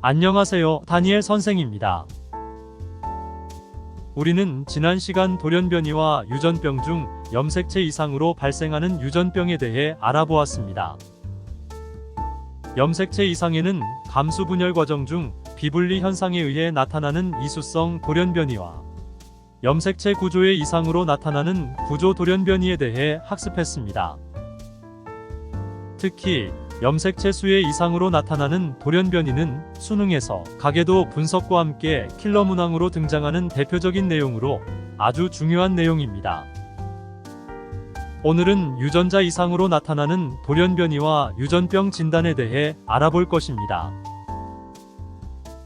안녕하세요, 다니엘 선생입니다. 우리는 지난 시간 돌연변이와 유전병 중 염색체 이상으로 발생하는 유전병에 대해 알아보았습니다. 염색체 이상에는 감수 분열 과정 중 비분리 현상에 의해 나타나는 이수성 돌연변이와 염색체 구조의 이상으로 나타나는 구조 돌연변이에 대해 학습했습니다. 특히 염색체 수의 이상으로 나타나는 돌연변이는 수능에서 가계도 분석과 함께 킬러 문항으로 등장하는 대표적인 내용으로 아주 중요한 내용입니다. 오늘은 유전자 이상으로 나타나는 돌연변이와 유전병 진단에 대해 알아볼 것입니다.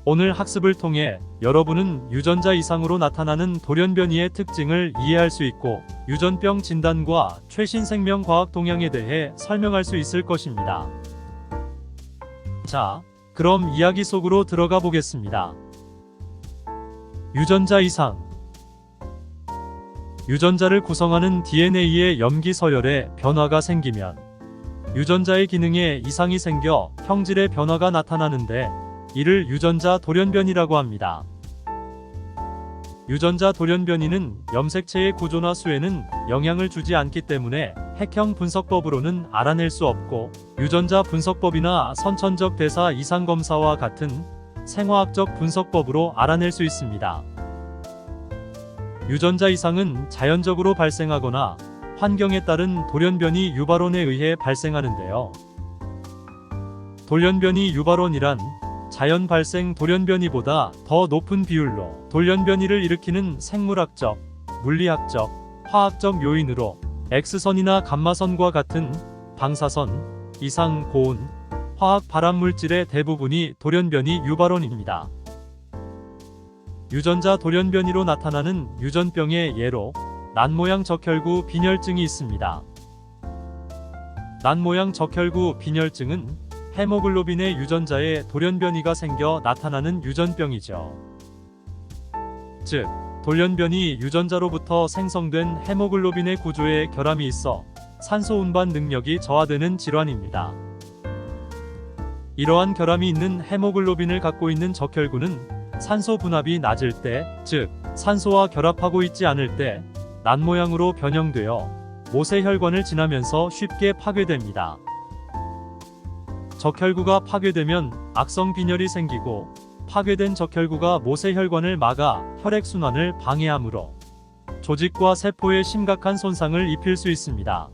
오늘 학습을 통해 여러분은 유전자 이상으로 나타나는 돌연변이의 특징을 이해할 수 있고 유전병 진단과 최신 생명과학 동향에 대해 설명할 수 있을 것입니다. 자, 그럼 이야기 속으로 들어가 보겠습니다. 유전자 이상. 유전자를 구성하는 DNA의 염기 서열에 변화가 생기면 유전자의 기능에 이상이 생겨 형질의 변화가 나타나는데 이를 유전자 돌연변이라고 합니다. 유전자 돌연변이는 염색체의 구조나 수에는 영향을 주지 않기 때문에 핵형 분석법으로는 알아낼 수 없고 유전자 분석법이나 선천적 대사 이상 검사와 같은 생화학적 분석법으로 알아낼 수 있습니다. 유전자 이상은 자연적으로 발생하거나 환경에 따른 돌연변이 유발원에 의해 발생하는데요. 돌연변이 유발원이란 자연 발생 돌연변이보다 더 높은 비율로 돌연변이를 일으키는 생물학적, 물리학적, 화학적 요인으로 X선이나 감마선과 같은 방사선, 이상 고온, 화학 발암물질의 대부분이 돌연변이 유발원입니다. 유전자 돌연변이로 나타나는 유전병의 예로 난모양 적혈구 빈혈증이 있습니다. 난모양 적혈구 빈혈증은 헤모글로빈의 유전자에 돌연변이가 생겨 나타나는 유전병이죠. 즉, 돌연변이 유전자로부터 생성된 헤모글로빈의 구조에 결함이 있어 산소 운반 능력이 저하되는 질환입니다. 이러한 결함이 있는 헤모글로빈을 갖고 있는 적혈구는 산소 분압이 낮을 때, 즉 산소와 결합하고 있지 않을 때 난모양으로 변형되어 모세혈관을 지나면서 쉽게 파괴됩니다. 적혈구가 파괴되면 악성 빈혈이 생기고 파괴된 적혈구가 모세혈관을 막아 혈액순환을 방해하므로 조직과 세포에 심각한 손상을 입힐 수 있습니다.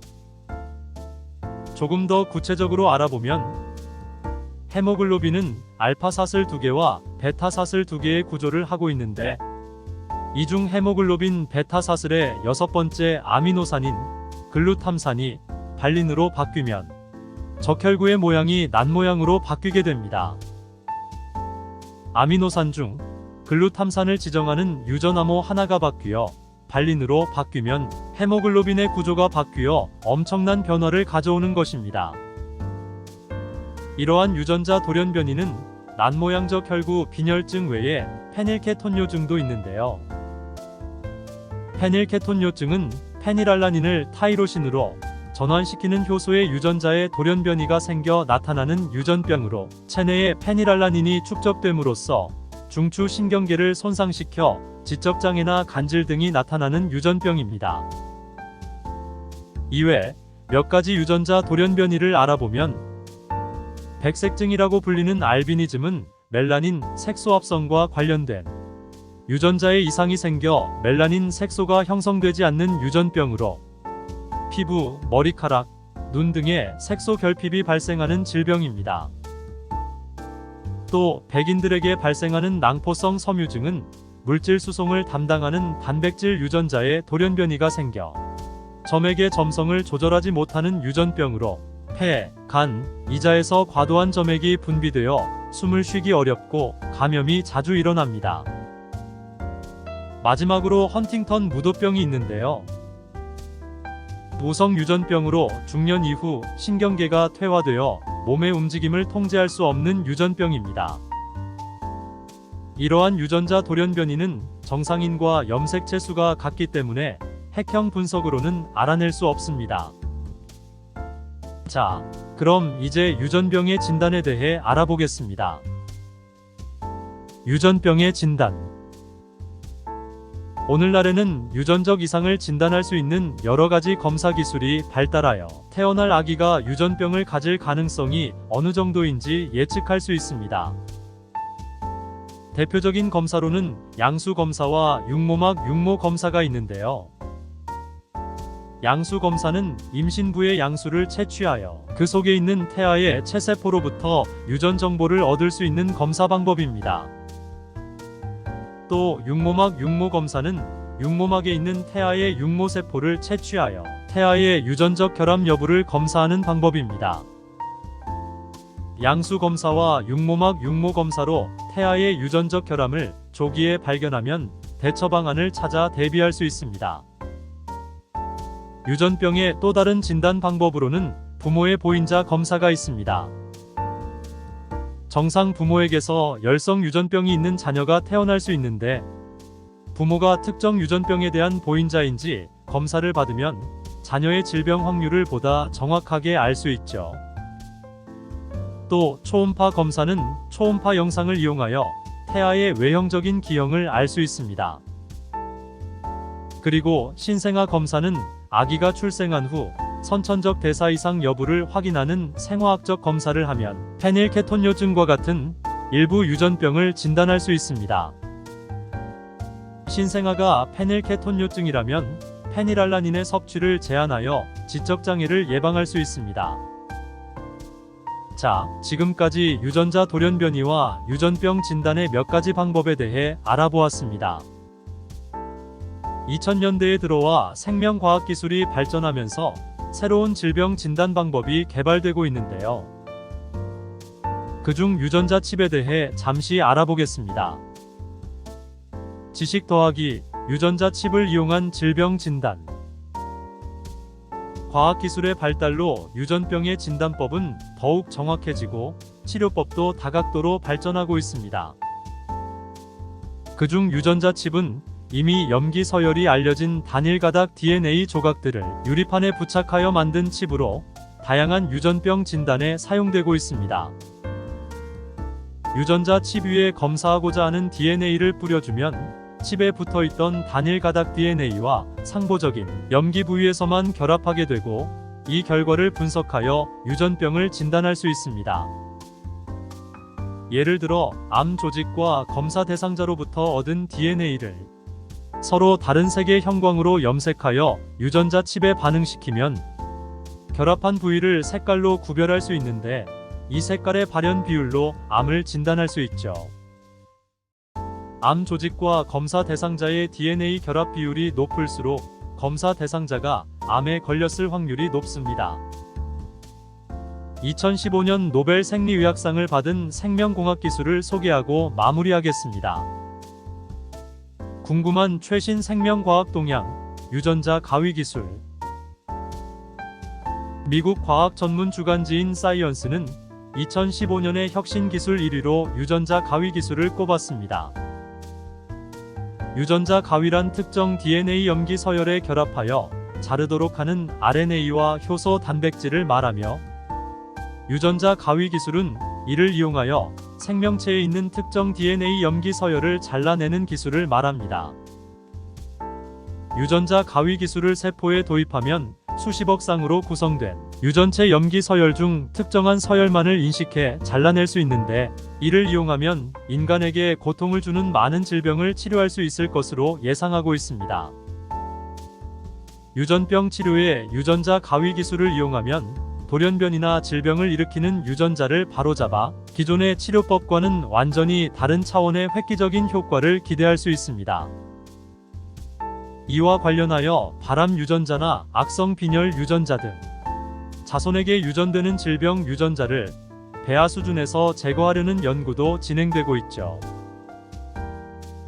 조금 더 구체적으로 알아보면 헤모글로빈은 알파사슬 2개와 베타사슬 2개의 구조를 하고 있는데 이 중 헤모글로빈 베타사슬의 6번째 아미노산인 글루탐산이 발린으로 바뀌면 적혈구의 모양이 난모양으로 바뀌게 됩니다. 아미노산 중 글루탐산을 지정하는 유전암호 하나가 바뀌어 발린으로 바뀌면 헤모글로빈의 구조가 바뀌어 엄청난 변화를 가져오는 것입니다. 이러한 유전자 돌연변이는 난모양적 혈구 빈혈증 외에 페닐케톤요증도 있는데요. 페닐케톤요증은 페닐알라닌을 타이로신으로 전환시키는 효소의 유전자에 돌연변이가 생겨 나타나는 유전병으로 체내에 페닐알라닌이 축적됨으로써 중추 신경계를 손상시켜 지적장애나 간질 등이 나타나는 유전병입니다. 이외 몇 가지 유전자 돌연변이를 알아보면 백색증이라고 불리는 알비니즘은 멜라닌 색소합성과 관련된 유전자에 이상이 생겨 멜라닌 색소가 형성되지 않는 유전병으로 피부, 머리카락, 눈 등의 색소 결핍이 발생하는 질병입니다. 또 백인들에게 발생하는 낭포성 섬유증은 물질 수송을 담당하는 단백질 유전자에 돌연변이가 생겨 점액의 점성을 조절하지 못하는 유전병으로 폐, 간, 이자에서 과도한 점액이 분비되어 숨을 쉬기 어렵고 감염이 자주 일어납니다. 마지막으로 헌팅턴 무도병이 있는데요. 모성 유전병으로 중년 이후 신경계가 퇴화되어 몸의 움직임을 통제할 수 없는 유전병입니다. 이러한 유전자 돌연변이는 정상인과 염색체 수가 같기 때문에 핵형 분석으로는 알아낼 수 없습니다. 자, 그럼 이제 유전병의 진단에 대해 알아보겠습니다. 유전병의 진단. 오늘날에는 유전적 이상을 진단할 수 있는 여러 가지 검사 기술이 발달하여 태어날 아기가 유전병을 가질 가능성이 어느 정도인지 예측할 수 있습니다. 대표적인 검사로는 양수 검사와 육모막 육모 검사가 있는데요. 양수 검사는 임신부의 양수를 채취하여 그 속에 있는 태아의 체세포로부터 유전 정보를 얻을 수 있는 검사 방법입니다. 또 육모막 육모 검사는 육모막에 있는 태아의 육모세포를 채취하여 태아의 유전적 결합 여부를 검사하는 방법입니다. 양수 검사와 육모막 육모 검사로 태아의 유전적 결함을 조기에 발견하면 대처 방안을 찾아 대비할 수 있습니다. 유전병의 또 다른 진단 방법으로는 부모의 보인자 검사가 있습니다. 정상 부모에게서 열성 유전병이 있는 자녀가 태어날 수 있는데 부모가 특정 유전병에 대한 보인자인지 검사를 받으면 자녀의 질병 확률을 보다 정확하게 알 수 있죠. 또 초음파 검사는 초음파 영상을 이용하여 태아의 외형적인 기형을 알 수 있습니다. 그리고 신생아 검사는 아기가 출생한 후 선천적 대사 이상 여부를 확인하는 생화학적 검사를 하면 페닐케톤요증과 같은 일부 유전병을 진단할 수 있습니다. 신생아가 페닐케톤요증이라면 페닐알라닌의 섭취를 제한하여 지적장애를 예방할 수 있습니다. 자, 지금까지 유전자 돌연변이와 유전병 진단의 몇 가지 방법에 대해 알아보았습니다. 2000년대에 들어와 생명과학기술이 발전하면서 새로운 질병 진단 방법이 개발되고 있는데요. 그중 유전자 칩에 대해 잠시 알아보겠습니다. 지식 더하기 유전자 칩을 이용한 질병 진단. 과학기술의 발달로 유전병의 진단법은 더욱 정확해지고 치료법도 다각도로 발전하고 있습니다. 그중 유전자 칩은 이미 염기 서열이 알려진 단일 가닥 DNA 조각들을 유리판에 부착하여 만든 칩으로 다양한 유전병 진단에 사용되고 있습니다. 유전자 칩 위에 검사하고자 하는 DNA를 뿌려주면 칩에 붙어있던 단일 가닥 DNA와 상보적인 염기 부위에서만 결합하게 되고 이 결과를 분석하여 유전병을 진단할 수 있습니다. 예를 들어 암 조직과 검사 대상자로부터 얻은 DNA를 서로 다른 색의 형광으로 염색하여 유전자 칩에 반응시키면 결합한 부위를 색깔로 구별할 수 있는데 이 색깔의 발현 비율로 암을 진단할 수 있죠. 암 조직과 검사 대상자의 DNA 결합 비율이 높을수록 검사 대상자가 암에 걸렸을 확률이 높습니다. 2015년 노벨 생리의학상을 받은 생명공학 기술을 소개하고 마무리하겠습니다. 궁금한 최신 생명과학 동향, 유전자 가위 기술. 미국 과학 전문 주간지인 사이언스는 2015년의 혁신 기술 1위로 유전자 가위 기술을 꼽았습니다. 유전자 가위란 특정 DNA 염기 서열에 결합하여 자르도록 하는 RNA와 효소 단백질을 말하며 유전자 가위 기술은 이를 이용하여 생명체에 있는 특정 DNA 염기 서열을 잘라내는 기술을 말합니다. 유전자 가위 기술을 세포에 도입하면 수십억 쌍으로 구성된 유전체 염기 서열 중 특정한 서열만을 인식해 잘라낼 수 있는데 이를 이용하면 인간에게 고통을 주는 많은 질병을 치료할 수 있을 것으로 예상하고 있습니다. 유전병 치료에 유전자 가위 기술을 이용하면 돌연변이나 질병을 일으키는 유전자를 바로잡아 기존의 치료법과는 완전히 다른 차원의 획기적인 효과를 기대할 수 있습니다. 이와 관련하여 발암 유전자나 악성 빈혈 유전자 등 자손에게 유전되는 질병 유전자를 배아 수준에서 제거하려는 연구도 진행되고 있죠.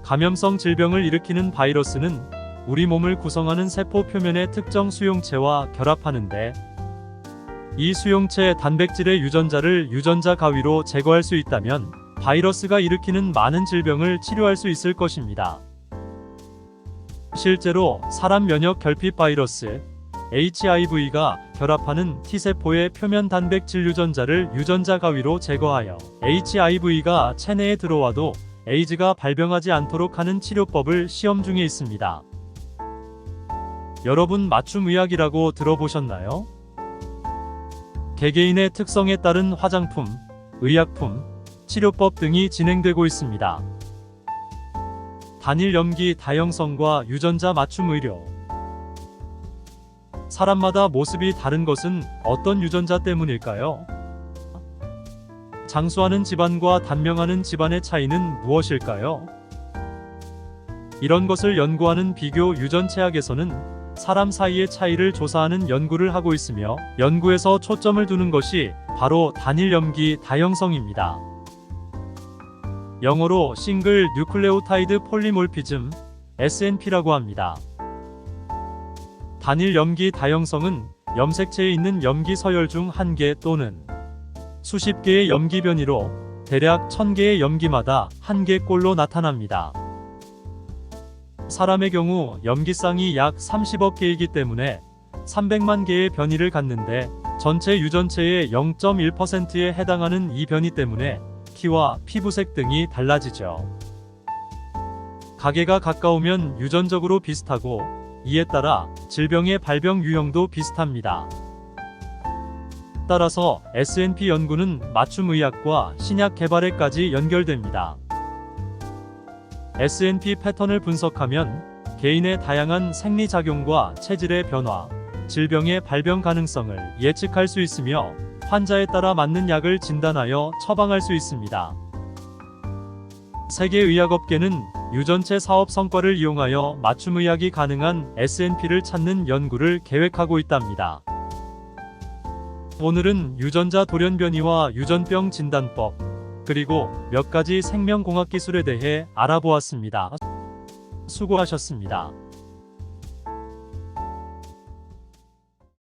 감염성 질병을 일으키는 바이러스는 우리 몸을 구성하는 세포 표면의 특정 수용체와 결합하는데 이 수용체 단백질의 유전자를 유전자 가위로 제거할 수 있다면 바이러스가 일으키는 많은 질병을 치료할 수 있을 것입니다. 실제로 사람 면역 결핍 바이러스 HIV가 결합하는 T세포의 표면 단백질 유전자를 유전자 가위로 제거하여 HIV가 체내에 들어와도 에이즈가 발병하지 않도록 하는 치료법을 시험 중에 있습니다. 여러분 맞춤의학이라고 들어보셨나요? 개개인의 특성에 따른 화장품, 의약품, 치료법 등이 진행되고 있습니다. 단일 염기 다형성과 유전자 맞춤 의료. 사람마다 모습이 다른 것은 어떤 유전자 때문일까요? 장수하는 집안과 단명하는 집안의 차이는 무엇일까요? 이런 것을 연구하는 비교 유전체학에서는 사람 사이의 차이를 조사하는 연구를 하고 있으며 연구에서 초점을 두는 것이 바로 단일 염기 다형성입니다. 영어로 싱글 뉴클레오타이드 폴리몰피즘 SNP라고 합니다. 단일 염기 다형성은 염색체에 있는 염기 서열 중 한 개 또는 수십 개의 염기 변이로 대략 1000개의 염기마다 한 개꼴로 나타납니다. 사람의 경우 염기쌍이 약 30억 개이기 때문에 300만 개의 변이를 갖는데 전체 유전체의 0.1%에 해당하는 이 변이 때문에 키와 피부색 등이 달라지죠. 가계가 가까우면 유전적으로 비슷하고 이에 따라 질병의 발병 유형도 비슷합니다. 따라서 SNP 연구는 맞춤의학과 신약 개발에까지 연결됩니다. SNP 패턴을 분석하면 개인의 다양한 생리작용과 체질의 변화, 질병의 발병 가능성을 예측할 수 있으며 환자에 따라 맞는 약을 진단하여 처방할 수 있습니다. 세계의학업계는 유전체 사업 성과를 이용하여 맞춤의학이 가능한 SNP를 찾는 연구를 계획하고 있답니다. 오늘은 유전자 돌연변이와 유전병 진단법, 그리고 몇 가지 생명공학 기술에 대해 알아보았습니다. 수고하셨습니다.